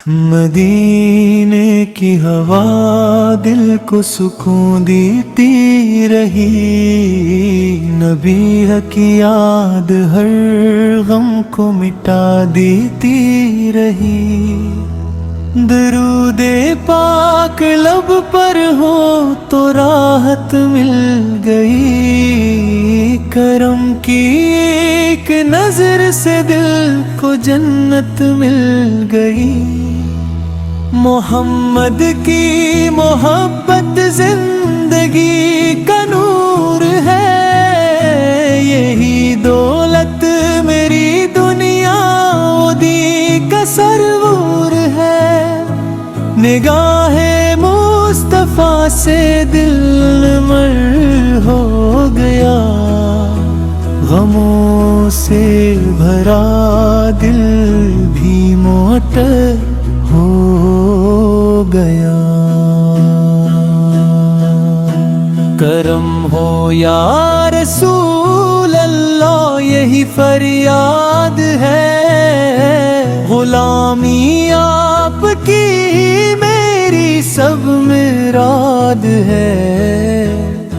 مدینے کی ہوا دل کو سکون دیتی رہی، نبی کی یاد ہر غم کو مٹا دیتی رہی۔ درود پاک لب پر ہو تو راحت مل گئی، کرم کی ایک نظر سے دل کو جنت مل گئی۔ محمد کی محبت زندگی کا نور ہے، یہی دولت میری دنیا دی کا سرور ہے۔ نگاہ مصطفیٰ سے دل مر ہو گیا، غموں سے بھرا دل بھی معطر ہو گیا۔ کرم ہو یا رسول اللہ یہی فریاد ہے، غلامی آپ کی میری سب مراد ہے۔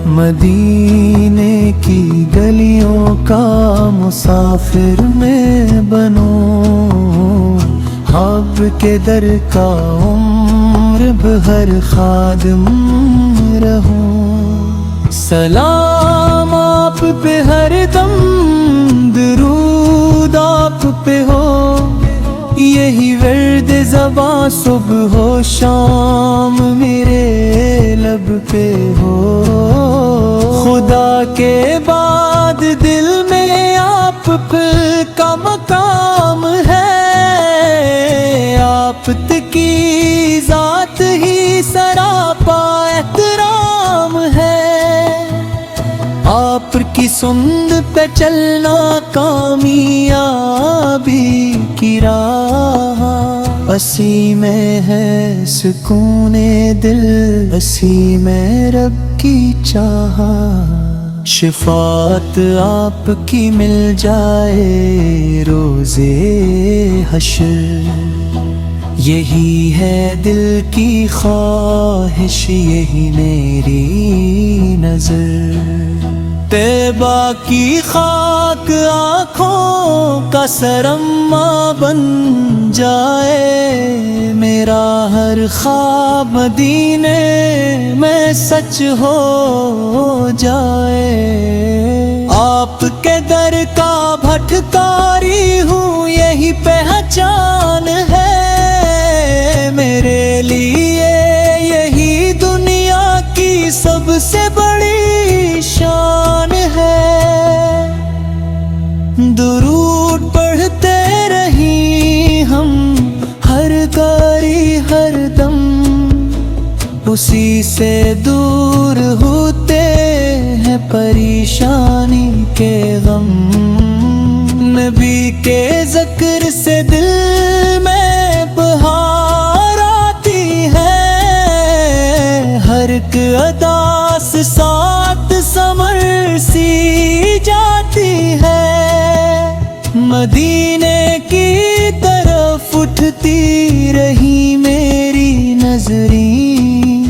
مدینے کی گلیوں کا مسافر میں بنوں، حب کے در کا عمر بھر خادم رہوں۔ سلام آپ پہ ہر دم، درود آپ پہ ہو، یہی ورد زباں صبح و شام میرے لب پہ ہو۔ خدا کے بعد دل میں آپ کا مقام ہے، آپ کی ذات ہی سراپا احترام ہے۔ آپ کی سند پہ چلنا کامیابی کی راہ، اسی میں ہے سکون دل، اسی میں رب کی چاہ۔ شفاعت آپ کی مل جائے روزے حشر، یہی ہے دل کی خواہش، یہی میری نظر۔ طیبہ کی خاک آنکھوں کا سرما بن جائے، میرا ہر خواب مدینے میں سچ ہو جائے۔ آپ کے در کا بھٹکاری ہوں، یہی پہچان ہے میرے لیے، یہی دنیا کی سب سے بڑی شان ہے۔ درود پڑھتے رہیں ہم ہر گھڑی ہر دم، اسی سے دور ہوتے ہیں پریشانی کے غم۔ نبی کے ذکر سے دل میں بہار آتی ہے، ہر ایک ادا سے ساتھ سمر سی جاتی ہے۔ مدینے کی طرف اٹھتی رہی میری نظریں،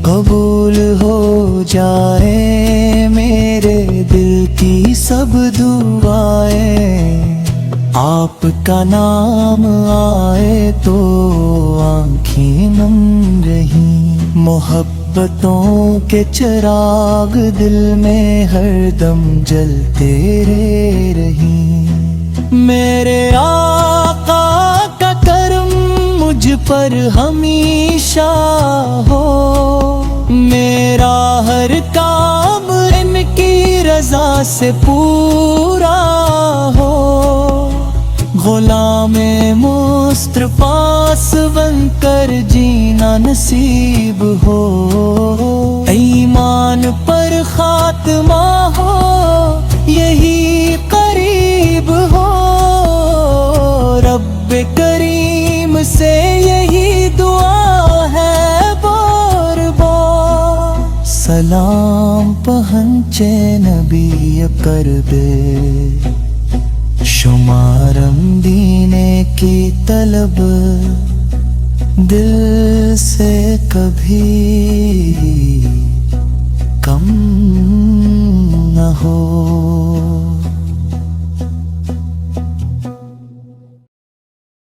قبول ہو جائے میرے دل کی سب دعائیں۔ آپ کا نام آئے تو آنکھیں نم رہیں، محبتوں کے چراغ دل میں ہر دم جلتے رہیں۔ میرے آقا کا کرم مجھ پر ہمیشہ ہو، میرا ہر کام ان کی رضا سے پورا ہو۔ غلام مصطفیٰ بن کر جینا نصیب ہو، ایمان پر خاتمہ ہو، یہی قریب ہو۔ رب کریم سے یہی دعا ہے بار بار۔ سلام پہنچے نبی کربے، شمارم دینے کی طلب دل سے کبھی